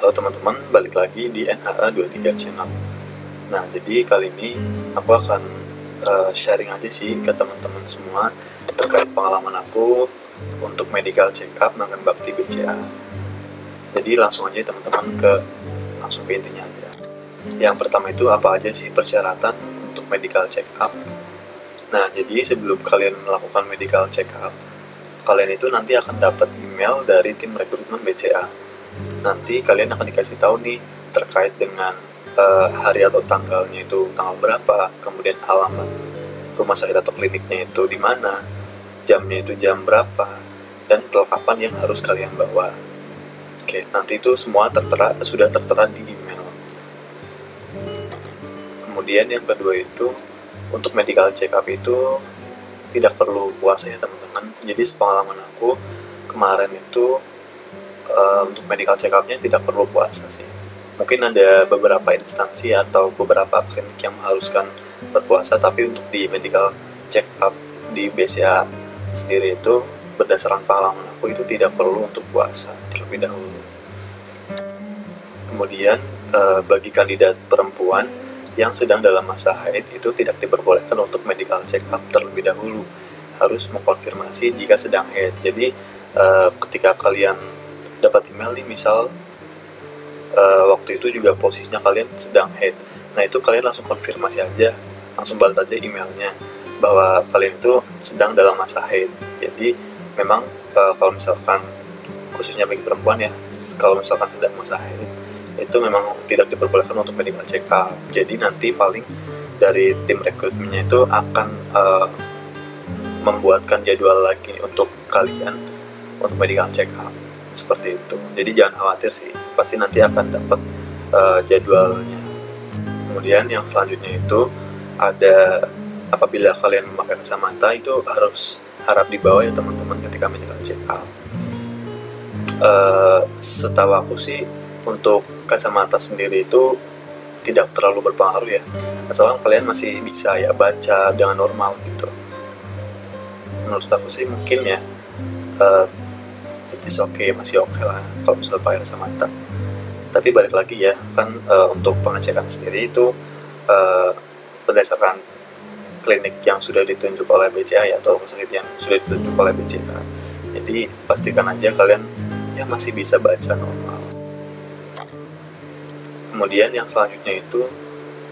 Halo teman-teman, balik lagi di NHA 23 Channel. Nah, jadi kali ini aku akan sharing aja sih ke teman-teman semua terkait pengalaman aku untuk medical check up magang bakti BCA. Jadi langsung aja teman-teman langsung ke intinya aja. Yang pertama itu apa aja sih persyaratan untuk medical check up? Nah, jadi sebelum kalian melakukan medical check up, kalian itu nanti akan dapat email dari tim rekrutmen BCA. Nanti kalian akan dikasih tahu nih terkait dengan hari atau tanggalnya itu tanggal berapa, kemudian alamat rumah sakit atau kliniknya itu di mana, jamnya itu jam berapa, dan perlengkapan yang harus kalian bawa. Oke, nanti itu semua sudah tertera di email. Kemudian yang kedua itu untuk medical check up itu tidak perlu puasa ya teman-teman. Jadi sepengalaman aku kemarin itu untuk medical check up-nya tidak perlu puasa sih. Mungkin ada beberapa instansi atau beberapa klinik yang mengharuskan berpuasa, tapi untuk di medical check up di BCA sendiri itu berdasarkan pengalaman aku itu tidak perlu untuk puasa terlebih dahulu. Kemudian bagi kandidat perempuan yang sedang dalam masa haid itu tidak diperbolehkan untuk medical check up terlebih dahulu, harus mengkonfirmasi jika sedang haid. Jadi ketika kalian dapat email nih, misal waktu itu juga posisinya kalian sedang haid, nah itu kalian langsung konfirmasi aja, langsung balas aja emailnya bahwa kalian itu sedang dalam masa haid. Jadi memang kalau misalkan khususnya bagi perempuan ya, kalau misalkan sedang masa haid itu memang tidak diperbolehkan untuk medical check up. Jadi nanti paling dari tim rekrutmennya itu akan membuatkan jadwal lagi untuk kalian untuk medical check up seperti itu. Jadi jangan khawatir sih, pasti nanti akan dapat jadwalnya. Kemudian yang selanjutnya itu ada, apabila kalian memakai kacamata itu harap dibawa ya teman-teman ketika medical check up. Setahu aku sih untuk kacamata sendiri itu tidak terlalu berpengaruh ya, asalkan kalian masih bisa ya baca dengan normal gitu. Menurut aku sih mungkin ya it's okay, masih oke lah kalau misalnya pakai kacamata. Tapi balik lagi ya, kan untuk pengecekan sendiri itu berdasarkan klinik yang sudah ditunjuk oleh BCA ya, atau rumah sakit yang sudah ditunjuk oleh BCA. Jadi pastikan aja kalian ya masih bisa baca normal. Kemudian yang selanjutnya itu,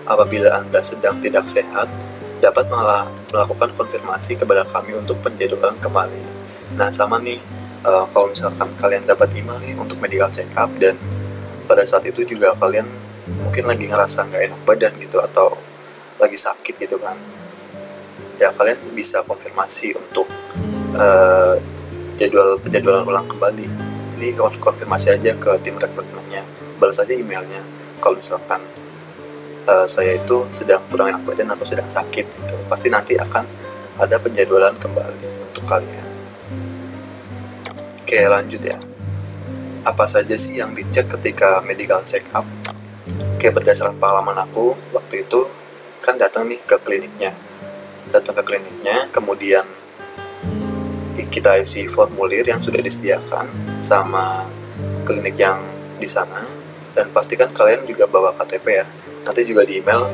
apabila Anda sedang tidak sehat, dapat melakukan konfirmasi kepada kami untuk penjadwalan kembali. Nah sama nih, kalau misalkan kalian dapat email nih untuk medical check up dan pada saat itu juga kalian mungkin lagi ngerasa nggak enak badan gitu atau lagi sakit gitu kan, ya kalian bisa konfirmasi untuk penjadwalan ulang kembali. Jadi konfirmasi aja ke tim rekrutmennya, balas aja emailnya kalau misalkan saya itu sedang kurang enak badan atau sedang sakit gitu. Pasti nanti akan ada penjadwalan kembali untuk kalian. Oke, lanjut ya. Apa saja sih yang dicek ketika medical check up? Oke, berdasarkan pengalaman aku waktu itu kan datang nih ke kliniknya. Kemudian kita isi formulir yang sudah disediakan sama klinik yang di sana, dan pastikan kalian juga bawa KTP ya. Nanti juga di email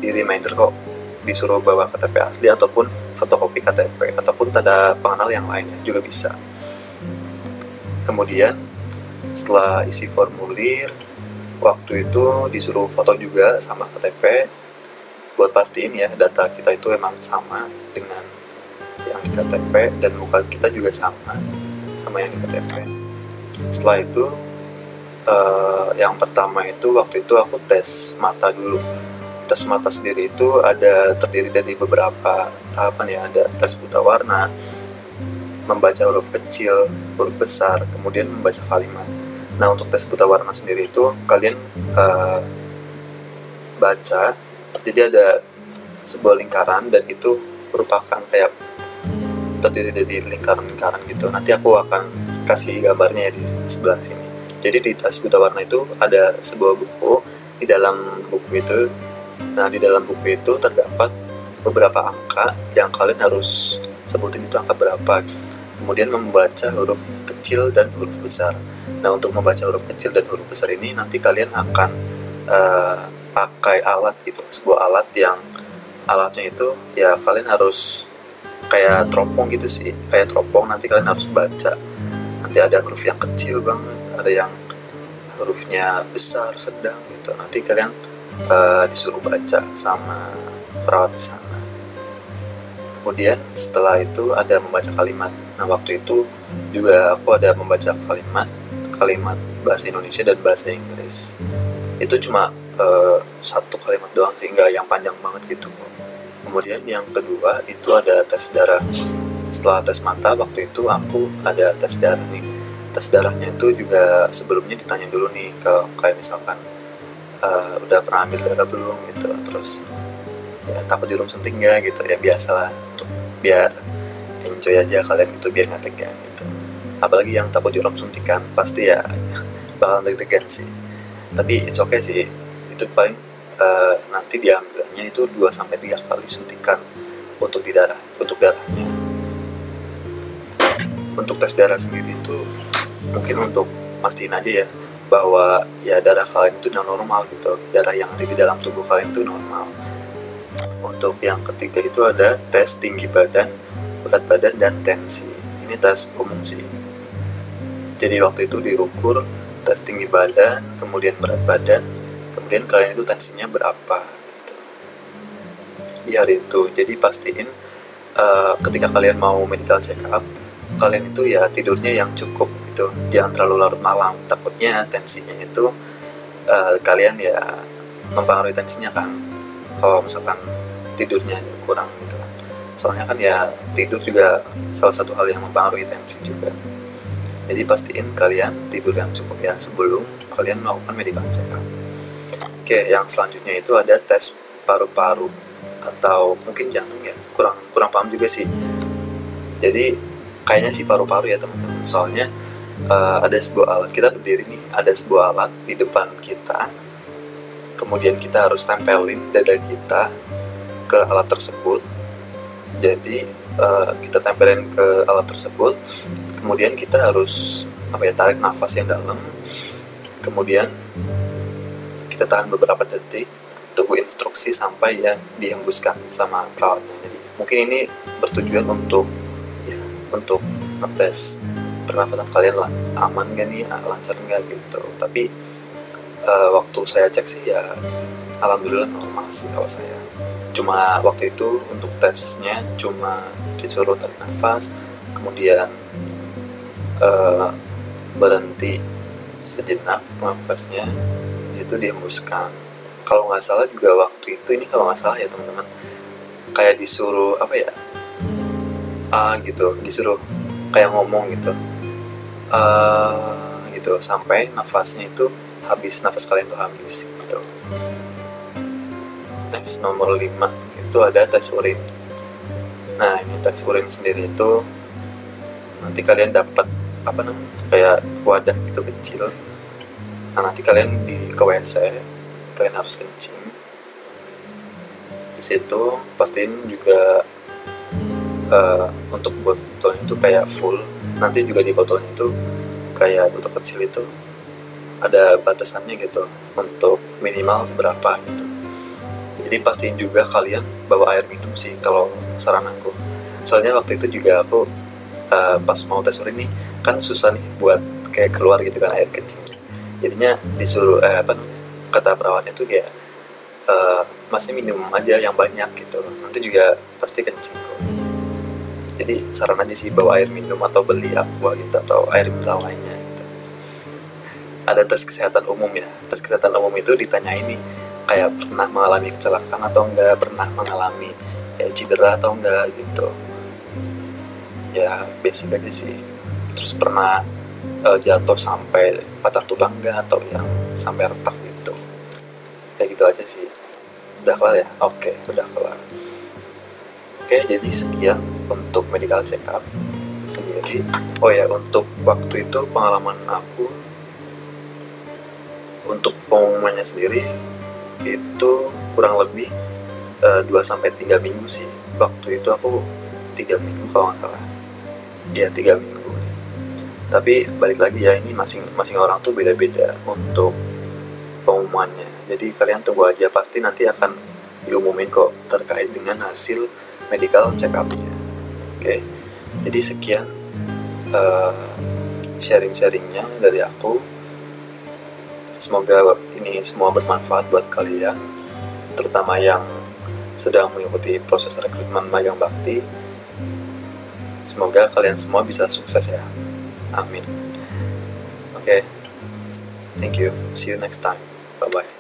di reminder kok, disuruh bawa KTP asli ataupun fotokopi KTP ataupun tanda pengenal yang lainnya juga bisa. Kemudian setelah isi formulir, waktu itu disuruh foto juga sama KTP buat pastiin ya data kita itu emang sama dengan yang di KTP dan muka kita juga sama yang di KTP. Setelah itu yang pertama itu waktu itu aku tes mata dulu. Tes mata sendiri itu terdiri dari beberapa tahapan ya. Ada tes buta warna, membaca huruf kecil, huruf besar, kemudian membaca kalimat. Nah untuk tes buta warna sendiri itu kalian baca, jadi ada sebuah lingkaran dan itu merupakan kayak terdiri dari lingkaran-lingkaran gitu. Nanti aku akan kasih gambarnya ya di sebelah sini. Jadi di tes buta warna itu ada sebuah buku. Di dalam buku itu terdapat beberapa angka yang kalian harus sebutin itu angka berapa. Kemudian membaca huruf kecil dan huruf besar. Nah, untuk membaca huruf kecil dan huruf besar ini nanti kalian akan pakai alat gitu, sebuah alat yang alatnya itu ya kalian harus kayak teropong gitu sih, kayak teropong. Nanti kalian harus baca, nanti ada huruf yang kecil banget, ada yang hurufnya besar, sedang gitu. Nanti kalian disuruh baca sama perawat di sana. Kemudian setelah itu ada membaca kalimat. Nah, waktu itu juga aku ada membaca kalimat bahasa Indonesia dan bahasa Inggris. Itu cuma satu kalimat doang sih, nggak yang panjang banget gitu. Kemudian yang kedua itu ada tes darah. Setelah tes mata, waktu itu aku ada tes darah nih. Tes darahnya itu juga sebelumnya ditanya dulu nih, kalau kayak misalkan udah pernah ambil darah belum gitu, terus ya takut jarum suntik nggak gitu, ya biasalah, untuk biar enjoy aja kalian gitu, biar nggak tegang gitu. Apalagi yang takut jarum suntikan pasti ya bakal deg-degan sih, tapi it's okay sih. Itu paling nanti diambilnya itu 2-3 kali suntikan untuk darahnya. Untuk tes darah sendiri itu mungkin untuk mastiin aja ya bahwa ya darah kalian itu normal gitu, darah yang ada di dalam tubuh kalian itu normal. Untuk yang ketiga itu ada tes tinggi badan, berat badan, dan tensi. Ini tes umum sih. Jadi waktu itu diukur tes tinggi badan, kemudian berat badan, kemudian kalian itu tensinya berapa gitu di hari itu. Jadi pastiin ketika kalian mau medical check up, kalian itu ya tidurnya yang cukup gitu, jangan terlalu larut malam. Takutnya tensinya itu kalian ya mempengaruhi tensinya kan, kalau misalkan tidurnya kurang gitu kan. Soalnya kan ya tidur juga salah satu hal yang mempengaruhi tensi juga. Jadi pastiin kalian tidur yang cukup ya sebelum kalian melakukan medical check up. Oke, yang selanjutnya itu ada tes paru-paru atau mungkin jantung ya, kurang paham juga sih. Jadi kayaknya sih paru-paru ya teman-teman. Soalnya ada sebuah alat, kita berdiri nih, ada sebuah alat di depan kita, kemudian kita harus tempelin dada kita ke alat tersebut. Jadi kita tempelin ke alat tersebut, kemudian kita harus tarik nafas yang dalam, kemudian kita tahan beberapa detik, tunggu instruksi sampai ya dihembuskan sama perawatnya. Jadi mungkin ini bertujuan untuk ngetes pernafasan kalian lah, aman gak nih, lancar gak gitu. Tapi waktu saya cek sih ya alhamdulillah normal sih kalau saya. Cuma waktu itu untuk tesnya cuma disuruh tarik nafas, kemudian berhenti sejenak nafasnya, itu dihembuskan. Kalau nggak salah juga waktu itu, ini kalau nggak salah ya teman-teman, kayak disuruh gitu, disuruh kayak ngomong gitu gitu sampai nafasnya itu habis, nafas kalian tuh habis gitu. Next, nomor 5 itu ada tes urin. Nah, ini tes urin sendiri itu nanti kalian dapat kayak wadah gitu kecil. Nah, nanti kalian ke WC, kalian harus kencing di situ. Pastiin juga untuk botolnya itu kayak full. Nanti juga di botolnya itu kayak botol kecil itu ada batasannya gitu, untuk minimal seberapa gitu. Jadi pastiin juga kalian bawa air minum sih kalau saran aku. Soalnya waktu itu juga aku pas mau tes urin nih kan susah nih buat kayak keluar gitu kan air kencingnya. Jadinya disuruh kata perawatnya tuh kayak masih minum aja yang banyak gitu, nanti juga pasti kencing kok. Jadi saran aja sih bawa air minum atau beli aqua gitu atau air mineral lainnya gitu. Ada tes kesehatan umum ya. Tes kesehatan umum itu ditanya ini kayak pernah mengalami kecelakaan atau enggak, pernah mengalami cedera atau enggak gitu. Ya basic aja sih. Terus pernah jatuh sampai patah tulang enggak, atau yang sampai retak gitu. Kayak gitu aja sih. Udah kelar ya? Oke, udah kelar. Oke, jadi sekian untuk medical check up sendiri. Oh ya, untuk waktu itu pengalaman aku untuk pengumumannya sendiri itu kurang lebih 2-3 minggu sih. Waktu itu aku 3 minggu kalau nggak salah. Ya 3 minggu. Tapi balik lagi ya, ini masing-masing orang tuh beda-beda untuk pengumumannya. Jadi kalian tunggu aja, pasti nanti akan diumumin kok terkait dengan hasil medical check up-nya. Oke, jadi sekian sharing-sharingnya dari aku. Semoga ini semua bermanfaat buat kalian, terutama yang sedang mengikuti proses rekrutmen magang bakti. Semoga kalian semua bisa sukses ya. Amin. Oke, thank you. See you next time. Bye-bye.